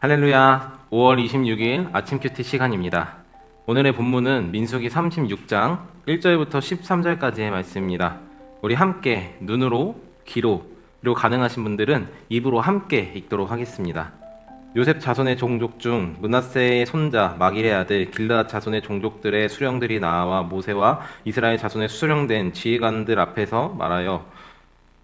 할렐루야. 5월 26일 아침 큐티 시간입니다. 오늘의 본문은 민수기 36장 1절부터 13절까지의 말씀입니다. 우리 함께 눈으로, 귀로, 그리고 가능하신 분들은 입으로 함께 읽도록 하겠습니다. 요셉 자손의 종족 중 므낫세의 손자 마길의 아들 길르앗 자손의 종족들의 수령들이 나와 모세와 이스라엘 자손의 수령된 지휘관들 앞에서 말하여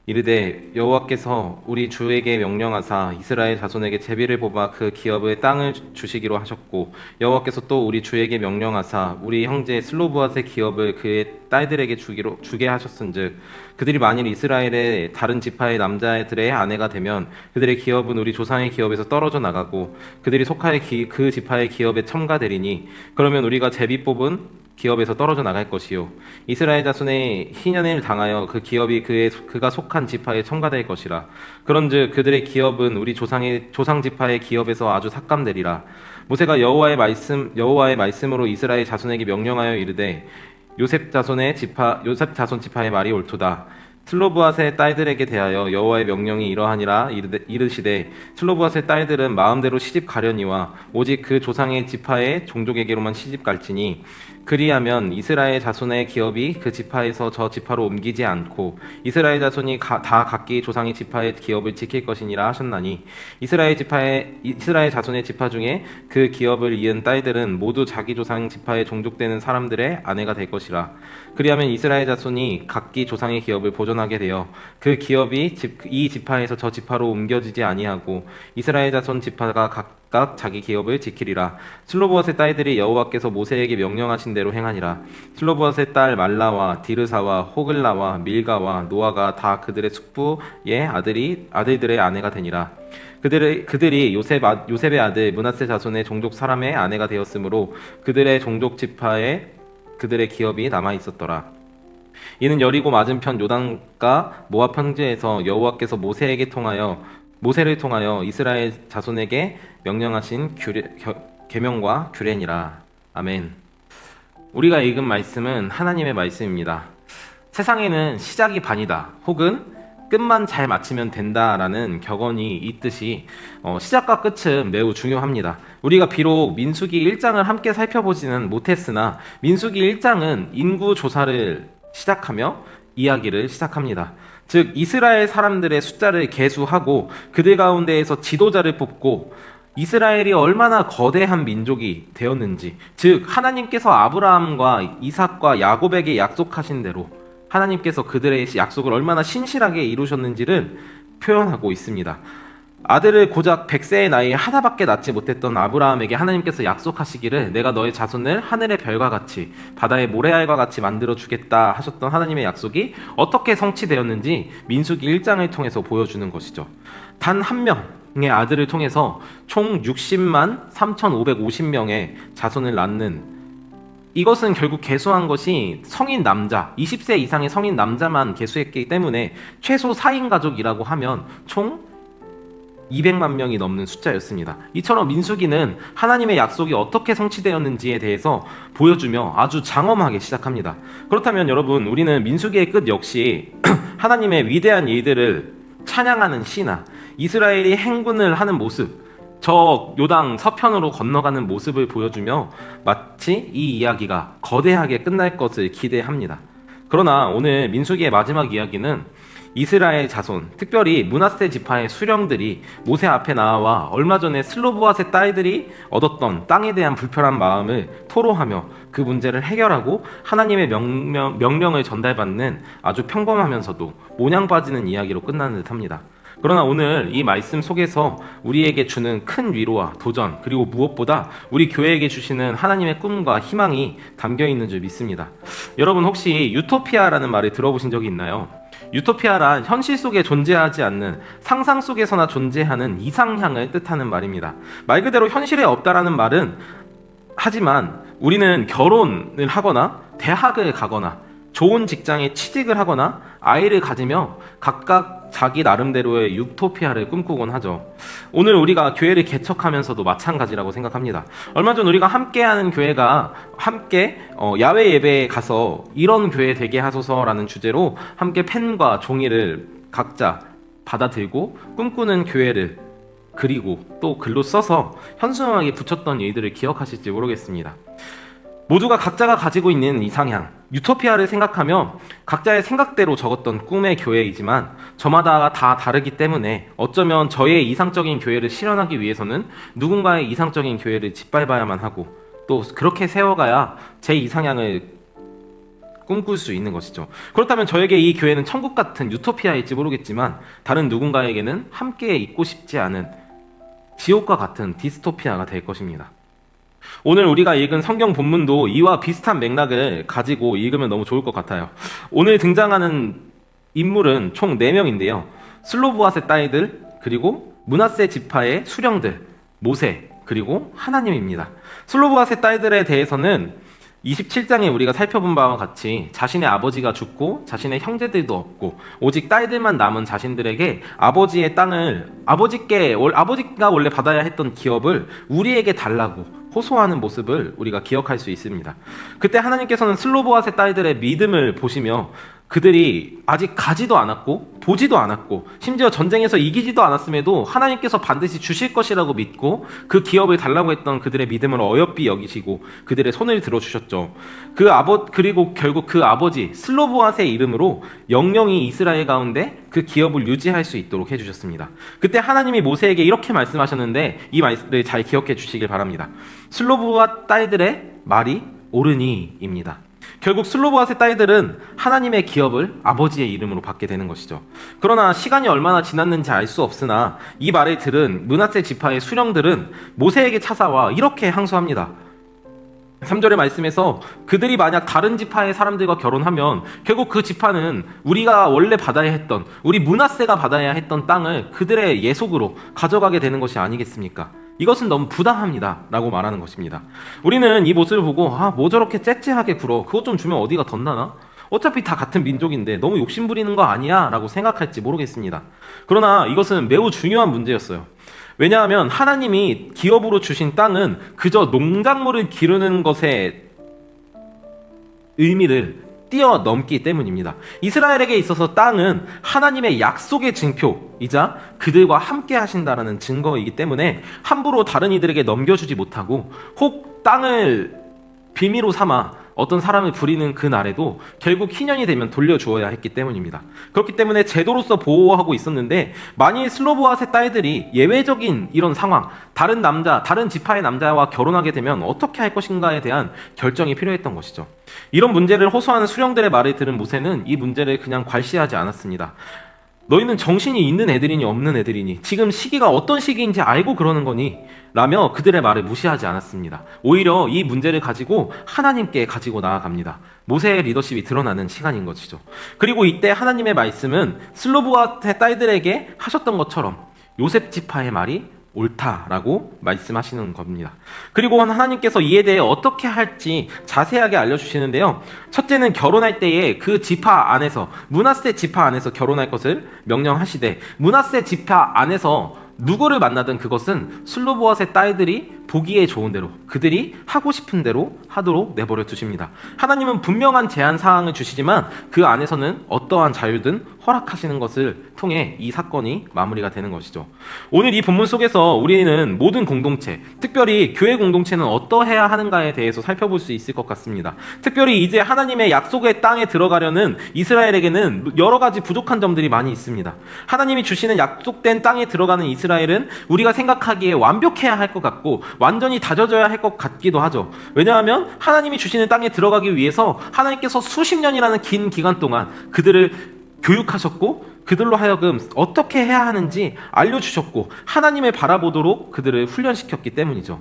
이르되 여호와께서 우리 주에게 명령하사 이스라엘 자손에게 제비를 뽑아 그 기업의 땅을 주시기로 하셨고 여호와께서 또 우리 주에게 명령하사 우리 형제 슬로브앗의 기업을 그의 딸들에게 주게 하셨은즉 그들이 만일 이스라엘의 다른 지파의 남자들의 아내가 되면 그들의 기업은 우리 조상의 기업에서 떨어져 나가고 그들이 속하여 그 지파의 기업에 첨가되리니 그러면 우리가 제비 뽑은 기업에서 떨어져 나갈 것이요 이스라엘 자손의 희년을 당하여 그 기업이 그가 속한 지파에 첨가될 것이라. 그런즉 그들의 기업은 우리 조상 지파의 기업에서 아주 삭감되리라. 모세가 여호와의 말씀으로 이스라엘 자손에게 명령하여 이르되 요셉 자손 지파의 말이 옳도다. 슬로브앗의 딸들에게 대하여 여호와의 명령이 이러하니라. 이르시되 슬로브앗의 딸들은 마음대로 시집 가려니와 오직 그 조상의 지파의 종족에게로만 시집 갈지니 그리하면 이스라엘 자손의 기업이 그 지파에서 저 지파로 옮기지 않고 이스라엘 자손이 다 각기 조상의 지파의 기업을 지킬 것이니라 하셨나니 이스라엘 자손의 지파 중에 그 기업을 이은 딸들은 모두 자기 조상 지파에 종족되는 사람들의 아내가 될 것이라. 그리하면 이스라엘 자손이 각기 조상의 기업을 보존하게 되어 그 기업이 이 지파에서 저 지파로 옮겨지지 아니하고 이스라엘 자손 지파가 각각 자기 기업을 지키리라. 슬로브앗의 딸들이 여호와께서 모세에게 명령하신 대로 행하니라. 슬로브앗의 딸 말라와 디르사와 호글라와 밀가와 노아가 다 그들의 숙부의 아들들의 아내가 되니라. 그들이 요셉의 아들 므낫세 자손의 종족 사람의 아내가 되었으므로 그들의 종족 지파에 그들의 기업이 남아 있었더라. 이는 여리고 맞은편 요단가 모압 평지에서 여호와께서 모세를 통하여 이스라엘 자손에게 명령하신 계명과 규례니라. 아멘. 우리가 읽은 말씀은 하나님의 말씀입니다. 세상에는 시작이 반이다 혹은 끝만 잘 맞추면 된다라는 격언이 있듯이 시작과 끝은 매우 중요합니다. 우리가 비록 민수기 1장을 함께 살펴보지는 못했으나 민수기 1장은 인구 조사를 시작하며 이야기를 시작합니다. 즉 이스라엘 사람들의 숫자를 계수하고 그들 가운데에서 지도자를 뽑고 이스라엘이 얼마나 거대한 민족이 되었는지, 즉 하나님께서 아브라함과 이삭과 야곱에게 약속하신 대로 하나님께서 그들의 약속을 얼마나 신실하게 이루셨는지를 표현하고 있습니다. 아들을 고작 100세의 나이에 하나밖에 낳지 못했던 아브라함에게 하나님께서 약속하시기를 내가 너의 자손을 하늘의 별과 같이 바다의 모래알과 같이 만들어 주겠다 하셨던 하나님의 약속이 어떻게 성취되었는지 민수기 1장을 통해서 보여주는 것이죠. 단 한 명의 아들을 통해서 총 60만 3,550명의 자손을 낳는, 이것은 결국 계수한 것이 성인 남자, 20세 이상의 성인 남자만 계수했기 때문에 최소 4인 가족이라고 하면 총 200만 명이 넘는 숫자였습니다. 이처럼 민수기는 하나님의 약속이 어떻게 성취되었는지에 대해서 보여주며 아주 장엄하게 시작합니다. 그렇다면 여러분, 우리는 민수기의 끝 역시 하나님의 위대한 일들을 찬양하는 시나 이스라엘이 행군을 하는 모습, 저 요당 서편으로 건너가는 모습을 보여주며 마치 이 이야기가 거대하게 끝날 것을 기대합니다. 그러나 오늘 민수기의 마지막 이야기는 이스라엘 자손, 특별히 므낫세 지파의 수령들이 모세 앞에 나와 얼마 전에 슬로브앗의 딸들이 얻었던 땅에 대한 불편한 마음을 토로하며 그 문제를 해결하고 하나님의 명령을 전달받는 아주 평범하면서도 모냥 빠지는 이야기로 끝나는 듯합니다. 그러나 오늘 이 말씀 속에서 우리에게 주는 큰 위로와 도전, 그리고 무엇보다 우리 교회에게 주시는 하나님의 꿈과 희망이 담겨 있는 줄 믿습니다. 여러분 혹시 유토피아라는 말을 들어보신 적이 있나요? 유토피아란 현실 속에 존재하지 않는 상상 속에서나 존재하는 이상향을 뜻하는 말입니다. 말 그대로 현실에 없다라는 말은 하지만 우리는 결혼을 하거나 대학을 가거나 좋은 직장에 취직을 하거나 아이를 가지며 각각 자기 나름대로의 유토피아를 꿈꾸곤 하죠. 오늘 우리가 교회를 개척하면서도 마찬가지라고 생각합니다. 얼마 전 우리가 함께하는 교회가 함께 야외 예배에 가서 이런 교회 되게 하소서라는 주제로 함께 펜과 종이를 각자 받아들고 꿈꾸는 교회를 그리고 또 글로 써서 현수막에 붙였던 일들을 기억하실지 모르겠습니다. 모두가 각자가 가지고 있는 이상향, 유토피아를 생각하며 각자의 생각대로 적었던 꿈의 교회이지만 저마다 다 다르기 때문에 어쩌면 저의 이상적인 교회를 실현하기 위해서는 누군가의 이상적인 교회를 짓밟아야만 하고 또 그렇게 세워가야 제 이상향을 꿈꿀 수 있는 것이죠. 그렇다면 저에게 이 교회는 천국 같은 유토피아일지 모르겠지만 다른 누군가에게는 함께 있고 싶지 않은 지옥과 같은 디스토피아가 될 것입니다. 오늘 우리가 읽은 성경 본문도 이와 비슷한 맥락을 가지고 읽으면 너무 좋을 것 같아요. 오늘 등장하는 인물은 총 4명인데요. 슬로브앗의 딸들, 그리고 므낫세 지파의 수령들, 모세, 그리고 하나님입니다. 슬로브앗의 딸들에 대해서는 27장에 우리가 살펴본 바와 같이 자신의 아버지가 죽고 자신의 형제들도 없고 오직 딸들만 남은 자신들에게 아버지의 땅을 아버지가 원래 받아야 했던 기업을 우리에게 달라고 호소하는 모습을 우리가 기억할 수 있습니다. 그때 하나님께서는 슬로보앗의 딸들의 믿음을 보시며 그들이 아직 가지도 않았고 보지도 않았고 심지어 전쟁에서 이기지도 않았음에도 하나님께서 반드시 주실 것이라고 믿고 그 기업을 달라고 했던 그들의 믿음을 어여삐 여기시고 그들의 손을 들어주셨죠. 그리고 결국 그 아버지 슬로보앗의 이름으로 영영이 이스라엘 가운데 그 기업을 유지할 수 있도록 해주셨습니다. 그때 하나님이 모세에게 이렇게 말씀하셨는데 이 말씀을 잘 기억해 주시길 바랍니다. 슬로보앗 딸들의 말이 옳으니입니다. 결국 슬로보앗의 딸들은 하나님의 기업을 아버지의 이름으로 받게 되는 것이죠. 그러나 시간이 얼마나 지났는지 알 수 없으나 이 말을 들은 므낫세 지파의 수령들은 모세에게 찾아와 이렇게 항소합니다. 3절의 말씀에서 그들이 만약 다른 지파의 사람들과 결혼하면 결국 그 지파는 우리가 원래 받아야 했던 우리 므낫세가 받아야 했던 땅을 그들의 예속으로 가져가게 되는 것이 아니겠습니까? 이것은 너무 부당합니다 라고 말하는 것입니다. 우리는 이 모습을 보고 뭐 저렇게 째째하게 굴어, 그것 좀 주면 어디가 덧나나? 어차피 다 같은 민족인데 너무 욕심부리는 거 아니야? 라고 생각할지 모르겠습니다. 그러나 이것은 매우 중요한 문제였어요. 왜냐하면 하나님이 기업으로 주신 땅은 그저 농작물을 기르는 것의 의미를 뛰어넘기 때문입니다. 이스라엘에게 있어서 땅은 하나님의 약속의 증표이자 그들과 함께 하신다라는 증거이기 때문에 함부로 다른 이들에게 넘겨주지 못하고 혹 땅을 비미로 삼아 어떤 사람을 부리는 그 날에도 결국 희년이 되면 돌려주어야 했기 때문입니다. 그렇기 때문에 제도로서 보호하고 있었는데 만일 슬로보앗의 딸들이 예외적인 이런 상황, 다른 지파의 남자와 결혼하게 되면 어떻게 할 것인가에 대한 결정이 필요했던 것이죠. 이런 문제를 호소하는 수령들의 말을 들은 모세는 이 문제를 그냥 괄시하지 않았습니다. 너희는 정신이 있는 애들이니 없는 애들이니 지금 시기가 어떤 시기인지 알고 그러는 거니? 라며 그들의 말을 무시하지 않았습니다. 오히려 이 문제를 가지고 하나님께 가지고 나아갑니다. 모세의 리더십이 드러나는 시간인 것이죠. 그리고 이때 하나님의 말씀은 슬로브앗의 딸들에게 하셨던 것처럼 요셉 지파의 말이 옳다라고 말씀하시는 겁니다. 그리고 하나님께서 이에 대해 어떻게 할지 자세하게 알려주시는데요. 첫째는 결혼할 때에 그 지파 안에서 므낫세 지파 안에서 결혼할 것을 명령하시되 므낫세 지파 안에서 누구를 만나든 그것은 슬로보앗의 딸들이 보기에 좋은 대로 그들이 하고 싶은 대로 하도록 내버려 두십니다. 하나님은 분명한 제한 사항을 주시지만 그 안에서는 어떠한 자유든 허락하시는 것을 통해 이 사건이 마무리가 되는 것이죠. 오늘 이 본문 속에서 우리는 모든 공동체, 특별히 교회 공동체는 어떠해야 하는가에 대해서 살펴볼 수 있을 것 같습니다. 특별히 이제 하나님의 약속의 땅에 들어가려는 이스라엘에게는 여러 가지 부족한 점들이 많이 있습니다. 하나님이 주시는 약속된 땅에 들어가는 이스라엘은 우리가 생각하기에 완벽해야 할 것 같고 완전히 다져져야 할 것 같기도 하죠. 왜냐하면 하나님이 주시는 땅에 들어가기 위해서 하나님께서 수십 년이라는 긴 기간 동안 그들을 교육하셨고 그들로 하여금 어떻게 해야 하는지 알려주셨고 하나님을 바라보도록 그들을 훈련시켰기 때문이죠.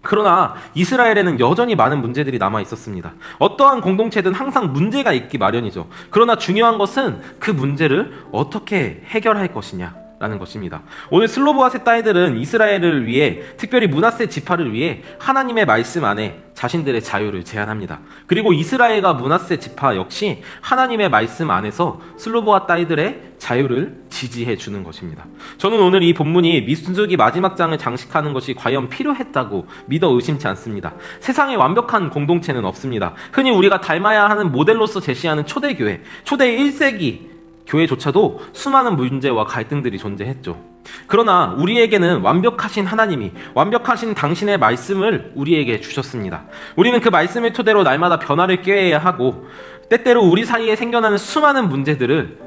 그러나 이스라엘에는 여전히 많은 문제들이 남아 있었습니다. 어떠한 공동체든 항상 문제가 있기 마련이죠. 그러나 중요한 것은 그 문제를 어떻게 해결할 것이냐 라는 것입니다. 오늘 슬로보앗의 딸들은 이스라엘을 위해, 특별히 므낫세 지파를 위해 하나님의 말씀 안에 자신들의 자유를 제한합니다. 그리고 이스라엘과 므낫세 지파 역시 하나님의 말씀 안에서 슬로보앗 딸들의 자유를 지지해 주는 것입니다. 저는 오늘 이 본문이 민수기 마지막 장을 장식하는 것이 과연 필요했다고 믿어 의심치 않습니다. 세상에 완벽한 공동체는 없습니다. 흔히 우리가 닮아야 하는 모델로서 제시하는 초대교회, 초대 1세기 교회조차도 수많은 문제와 갈등들이 존재했죠. 그러나 우리에게는 완벽하신 하나님이 완벽하신 당신의 말씀을 우리에게 주셨습니다. 우리는 그 말씀을 토대로 날마다 변화를 꾀해야 하고 때때로 우리 사이에 생겨나는 수많은 문제들을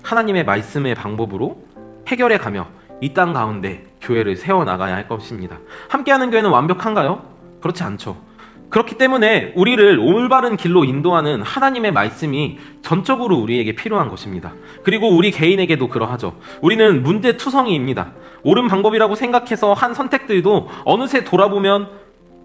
하나님의 말씀의 방법으로 해결해 가며 이 땅 가운데 교회를 세워나가야 할 것입니다. 함께하는 교회는 완벽한가요? 그렇지 않죠. 그렇기 때문에 우리를 올바른 길로 인도하는 하나님의 말씀이 전적으로 우리에게 필요한 것입니다. 그리고 우리 개인에게도 그러하죠. 우리는 문제투성이입니다. 옳은 방법이라고 생각해서 한 선택들도 어느새 돌아보면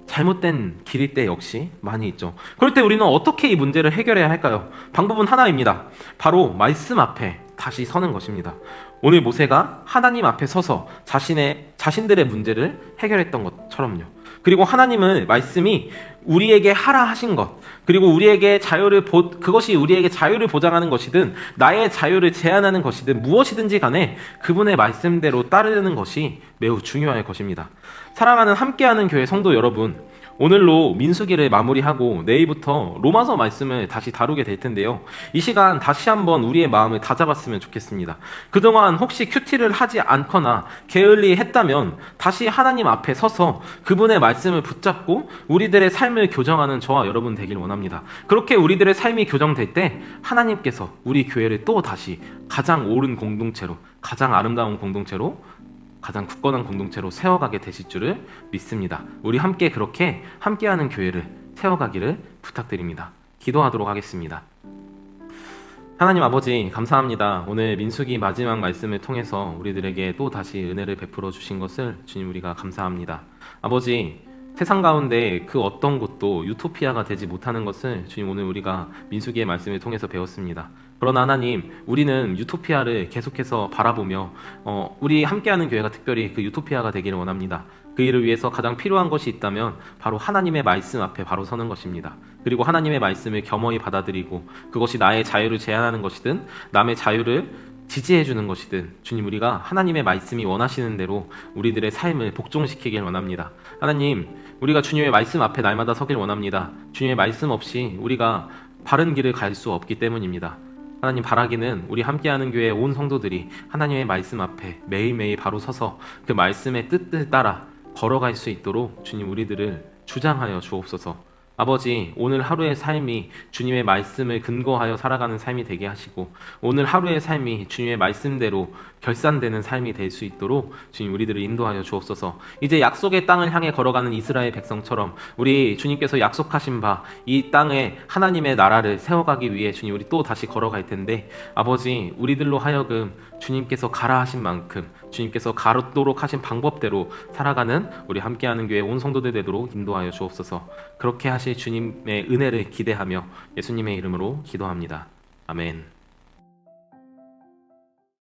잘못된 길일 때 역시 많이 있죠. 그럴 때 우리는 어떻게 이 문제를 해결해야 할까요? 방법은 하나입니다. 바로 말씀 앞에 다시 서는 것입니다. 오늘 모세가 하나님 앞에 서서 자신들의 문제를 해결했던 것처럼요. 그리고 하나님은 말씀이 우리에게 하라 하신 것, 그리고 그것이 우리에게 자유를 보장하는 것이든 나의 자유를 제한하는 것이든 무엇이든지 간에 그분의 말씀대로 따르는 것이 매우 중요할 것입니다. 사랑하는 함께하는 교회 성도 여러분, 오늘로 민수기를 마무리하고 내일부터 로마서 말씀을 다시 다루게 될 텐데요. 이 시간 다시 한번 우리의 마음을 다잡았으면 좋겠습니다. 그동안 혹시 큐티를 하지 않거나 게을리 했다면 다시 하나님 앞에 서서 그분의 말씀을 붙잡고 우리들의 삶을 교정하는 저와 여러분 되길 원합니다. 그렇게 우리들의 삶이 교정될 때 하나님께서 우리 교회를 또 다시 가장 옳은 공동체로, 가장 아름다운 공동체로, 가장 굳건한 공동체로 세워가게 되실 줄을 믿습니다. 우리 함께 그렇게 함께하는 교회를 세워가기를 부탁드립니다. 기도하도록 하겠습니다. 하나님 아버지 감사합니다. 오늘 민수기 마지막 말씀을 통해서 우리들에게 또 다시 은혜를 베풀어 주신 것을 주님 우리가 감사합니다. 아버지, 세상 가운데 그 어떤 것도 유토피아가 되지 못하는 것을 주님 오늘 우리가 민수기의 말씀을 통해서 배웠습니다. 그러나 하나님, 우리는 유토피아를 계속해서 바라보며 우리 함께하는 교회가 특별히 그 유토피아가 되기를 원합니다. 그 일을 위해서 가장 필요한 것이 있다면 바로 하나님의 말씀 앞에 바로 서는 것입니다. 그리고 하나님의 말씀을 겸허히 받아들이고 그것이 나의 자유를 제한하는 것이든 남의 자유를 지지해 주는 것이든 주님 우리가 하나님의 말씀이 원하시는 대로 우리들의 삶을 복종시키길 원합니다. 하나님, 우리가 주님의 말씀 앞에 날마다 서길 원합니다. 주님의 말씀 없이 우리가 바른 길을 갈 수 없기 때문입니다. 하나님, 바라기는 우리 함께하는 교회의 온 성도들이 하나님의 말씀 앞에 매일매일 바로 서서 그 말씀의 뜻을 따라 걸어갈 수 있도록 주님 우리들을 주장하여 주옵소서. 아버지, 오늘 하루의 삶이 주님의 말씀을 근거하여 살아가는 삶이 되게 하시고 오늘 하루의 삶이 주님의 말씀대로 결산되는 삶이 될 수 있도록 주님 우리들을 인도하여 주옵소서. 이제 약속의 땅을 향해 걸어가는 이스라엘 백성처럼 우리 주님께서 약속하신 바 이 땅에 하나님의 나라를 세워가기 위해 주님 우리 또 다시 걸어갈 텐데 아버지, 우리들로 하여금 주님께서 가라 하신 만큼 주님께서 가도록 하신 방법대로 살아가는 우리 함께하는 교회 온 성도들 되도록 인도하여 주옵소서. 그렇게 하실 주님의 은혜를 기대하며 예수님의 이름으로 기도합니다. 아멘.